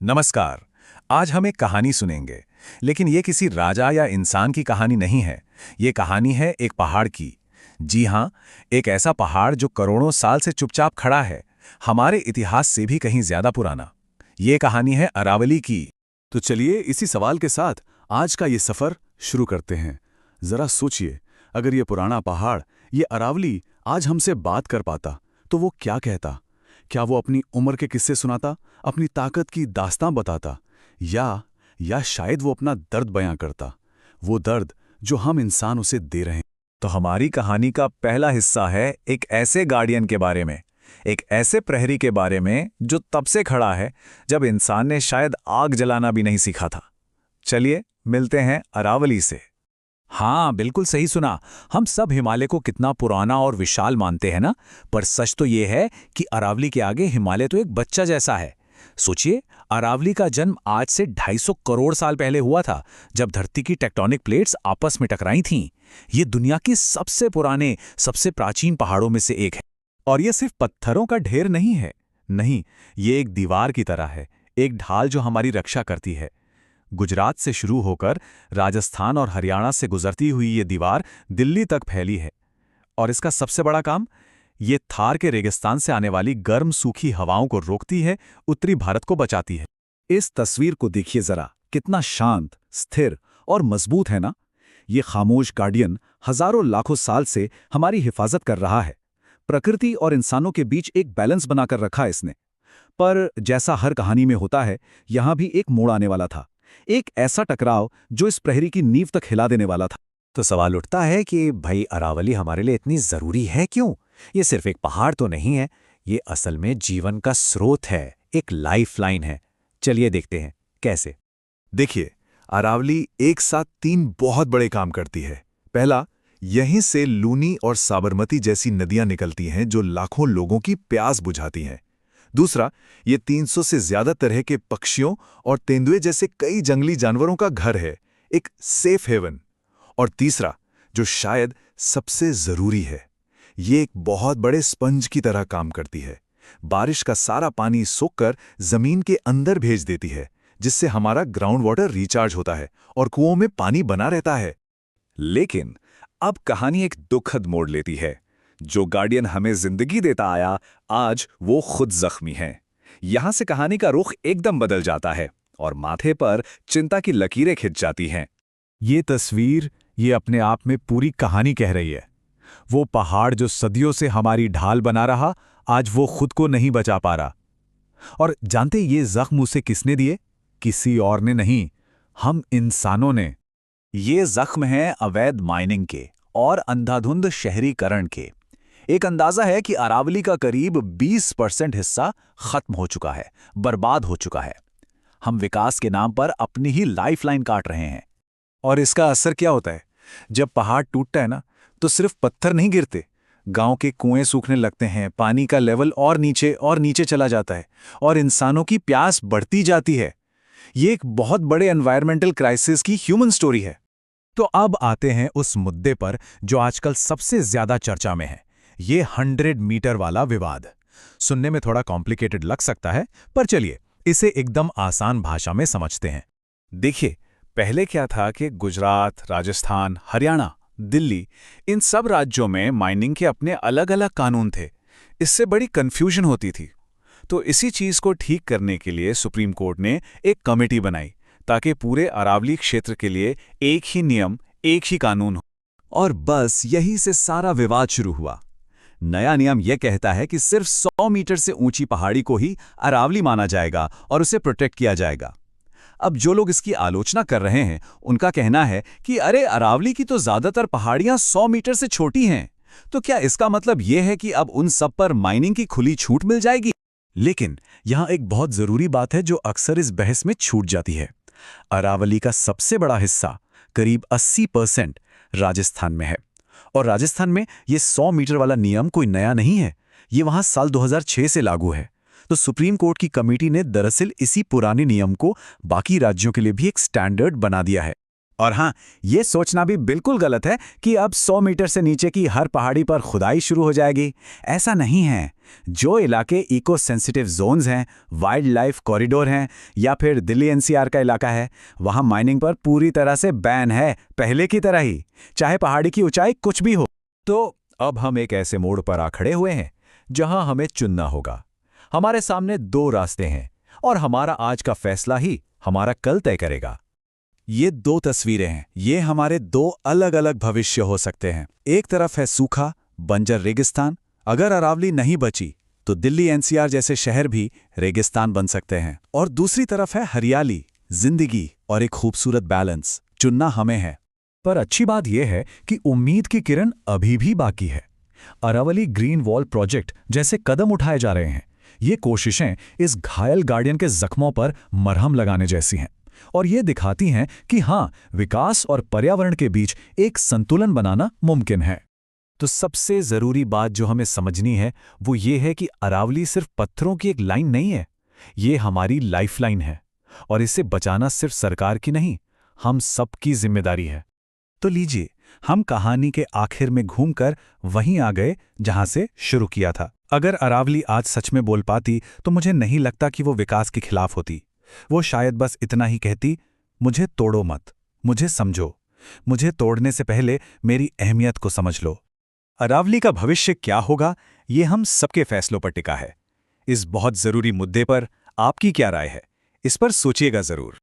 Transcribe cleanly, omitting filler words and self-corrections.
नमस्कार। आज हम एक कहानी सुनेंगे, लेकिन ये किसी राजा या इंसान की कहानी नहीं है। ये कहानी है एक पहाड़ की। जी हाँ, एक ऐसा पहाड़ जो करोड़ों साल से चुपचाप खड़ा है, हमारे इतिहास से भी कहीं ज्यादा पुराना। ये कहानी है अरावली की। तो चलिए इसी सवाल के साथ आज का ये सफर शुरू करते हैं। जरा सोचिए, अगर ये पुराना पहाड़, ये अरावली आज हमसे बात कर पाता तो वो क्या कहता? क्या वो अपनी उम्र के किस्से सुनाता, अपनी ताकत की दास्तां बताता, या शायद वो अपना दर्द बयां करता, वो दर्द जो हम इंसान उसे दे रहे हैं। तो हमारी कहानी का पहला हिस्सा है एक ऐसे गार्डियन के बारे में, एक ऐसे प्रहरी के बारे में जो तब से खड़ा है जब इंसान ने शायद आग जलाना भी नहीं सीखा था। चलिए मिलते हैं अरावली से। हाँ, बिल्कुल सही सुना। हम सब हिमालय को कितना पुराना और विशाल मानते हैं ना, पर सच तो ये है कि अरावली के आगे हिमालय तो एक बच्चा जैसा है। सोचिए, अरावली का जन्म आज से 250 करोड़ साल पहले हुआ था, जब धरती की टेक्टोनिक प्लेट्स आपस में टकराई थीं। ये दुनिया के सबसे पुराने, सबसे प्राचीन पहाड़ों में से एक है। और ये सिर्फ पत्थरों का ढेर नहीं है। नहीं, ये एक दीवार की तरह है, एक ढाल जो हमारी रक्षा करती है। गुजरात से शुरू होकर राजस्थान और हरियाणा से गुजरती हुई ये दीवार दिल्ली तक फैली है। और इसका सबसे बड़ा काम, ये थार के रेगिस्तान से आने वाली गर्म सूखी हवाओं को रोकती है, उत्तरी भारत को बचाती है। इस तस्वीर को देखिए जरा, कितना शांत, स्थिर और मजबूत है ना। ये खामोश गार्डियन हजारों लाखों साल से हमारी हिफाजत कर रहा है। प्रकृति और इंसानों के बीच एक बैलेंस बनाकर रखा है इसने। पर जैसा हर कहानी में होता है, यहां भी एक मोड़ आने वाला था। एक ऐसा टकराव जो इस प्रहरी की नींव तक हिला देने वाला था। तो सवाल उठता है कि भाई, अरावली हमारे लिए इतनी जरूरी है क्यों? ये सिर्फ एक पहाड़ तो नहीं है, ये असल में जीवन का स्रोत है, एक लाइफलाइन है। चलिए देखते हैं कैसे। देखिए, अरावली एक साथ 3 बहुत बड़े काम करती है। पहला, यहीं से लूनी और साबरमती जैसी नदियां निकलती हैं जो लाखों लोगों की प्यास बुझाती हैं। दूसरा, ये 300 से ज्यादा तरह के पक्षियों और तेंदुए जैसे कई जंगली जानवरों का घर है, एक सेफ हेवन। और तीसरा, जो शायद सबसे जरूरी है, ये एक बहुत बड़े स्पंज की तरह काम करती है। बारिश का सारा पानी सोखकर जमीन के अंदर भेज देती है, जिससे हमारा ग्राउंड वाटर रिचार्ज होता है और कुओं में पानी बना रहता है। लेकिन अब कहानी एक दुखद मोड़ लेती है। जो गार्डियन हमें जिंदगी देता आया, आज वो खुद जख्मी है। यहां से कहानी का रुख एकदम बदल जाता है और माथे पर चिंता की लकीरें खिंच जाती हैं। ये तस्वीर, ये अपने आप में पूरी कहानी कह रही है। वो पहाड़ जो सदियों से हमारी ढाल बना रहा, आज वो खुद को नहीं बचा पा रहा। और जानते ये जख्म उसे किसने दिए? किसी और ने नहीं, हम इंसानों ने। ये जख्म हैं अवैध माइनिंग के और अंधाधुंध शहरीकरण के। एक अंदाजा है कि अरावली का करीब 20% हिस्सा खत्म हो चुका है, बर्बाद हो चुका है। हम विकास के नाम पर अपनी ही लाइफलाइन काट रहे हैं। और इसका असर क्या होता है? जब पहाड़ टूटता है ना, तो सिर्फ पत्थर नहीं गिरते, गांव के कुएं सूखने लगते हैं, पानी का लेवल और नीचे चला जाता है, और इंसानों की प्यास बढ़ती जाती है। ये एक बहुत बड़े एनवायरमेंटल क्राइसिस की ह्यूमन स्टोरी है। तो अब आते हैं उस मुद्दे पर जो आजकल सबसे ज्यादा चर्चा में है, ये 100 मीटर वाला विवाद। सुनने में थोड़ा कॉम्प्लिकेटेड लग सकता है, पर चलिए इसे एकदम आसान भाषा में समझते हैं। देखिए, पहले क्या था कि गुजरात, राजस्थान, हरियाणा, दिल्ली, इन सब राज्यों में माइनिंग के अपने अलग अलग कानून थे। इससे बड़ी कंफ्यूजन होती थी। तो इसी चीज को ठीक करने के लिए सुप्रीम कोर्ट ने एक कमेटी बनाई, ताकि पूरे अरावली क्षेत्र के लिए एक ही नियम, एक ही कानून हो। और बस यही से सारा विवाद शुरू हुआ। नया नियम यह कहता है कि सिर्फ 100 मीटर से ऊंची पहाड़ी को ही अरावली माना जाएगा और उसे प्रोटेक्ट किया जाएगा। अब जो लोग इसकी आलोचना कर रहे हैं, उनका कहना है कि अरे, अरावली की तो ज्यादातर पहाड़ियां 100 मीटर से छोटी हैं, तो क्या इसका मतलब यह है कि अब उन सब पर माइनिंग की खुली छूट मिल जाएगी? लेकिन यहां एक बहुत जरूरी बात है जो अक्सर इस बहस में छूट जाती है। अरावली का सबसे बड़ा हिस्सा, करीब 80%, राजस्थान में है। और राजस्थान में ये 100 मीटर वाला नियम कोई नया नहीं है, ये वहां साल 2006 से लागू है। तो सुप्रीम कोर्ट की कमेटी ने दरअसल इसी पुराने नियम को बाकी राज्यों के लिए भी एक स्टैंडर्ड बना दिया है। और हाँ, ये सोचना भी बिल्कुल गलत है कि अब 100 मीटर से नीचे की हर पहाड़ी पर खुदाई शुरू हो जाएगी। ऐसा नहीं है। जो इलाके इको सेंसिटिव जोन्स हैं, वाइल्ड लाइफ कॉरिडोर हैं या फिर दिल्ली एनसीआर का इलाका है, वहाँ माइनिंग पर पूरी तरह से बैन है, पहले की तरह ही, चाहे पहाड़ी की ऊंचाई कुछ भी हो। तो अब हम एक ऐसे मोड़ पर आ खड़े हुए हैं जहां हमें चुनना होगा। हमारे सामने 2 रास्ते हैं और हमारा आज का फैसला ही हमारा कल तय करेगा। ये 2 तस्वीरें हैं। ये हमारे 2 अलग अलग भविष्य हो सकते हैं। एक तरफ है सूखा, बंजर रेगिस्तान। अगर अरावली नहीं बची तो दिल्ली एनसीआर जैसे शहर भी रेगिस्तान बन सकते हैं। और दूसरी तरफ है हरियाली, जिंदगी और एक खूबसूरत बैलेंस। चुनना हमें है। पर अच्छी बात यह है कि उम्मीद की किरण अभी भी बाकी है। अरावली ग्रीन वॉल प्रोजेक्ट जैसे कदम उठाए जा रहे हैं। ये कोशिशें इस घायल गार्डियन के जख्मों पर मरहम लगाने जैसी हैं और ये दिखाती हैं कि हाँ, विकास और पर्यावरण के बीच एक संतुलन बनाना मुमकिन है। तो सबसे जरूरी बात जो हमें समझनी है वो ये है कि अरावली सिर्फ पत्थरों की एक लाइन नहीं है, ये हमारी लाइफलाइन है और इसे बचाना सिर्फ सरकार की नहीं, हम सबकी जिम्मेदारी है। तो लीजिए, हम कहानी के आखिर में घूमकर वहीं आ गए जहां से शुरू किया था। अगर अरावली आज सच में बोल पाती तो मुझे नहीं लगता कि वो विकास के खिलाफ होती। वो शायद बस इतना ही कहती, मुझे तोड़ो मत, मुझे समझो, मुझे तोड़ने से पहले मेरी अहमियत को समझ लो। अरावली का भविष्य क्या होगा, ये हम सबके फैसलों पर टिका है। इस बहुत जरूरी मुद्दे पर आपकी क्या राय है, इस पर सोचिएगा जरूर।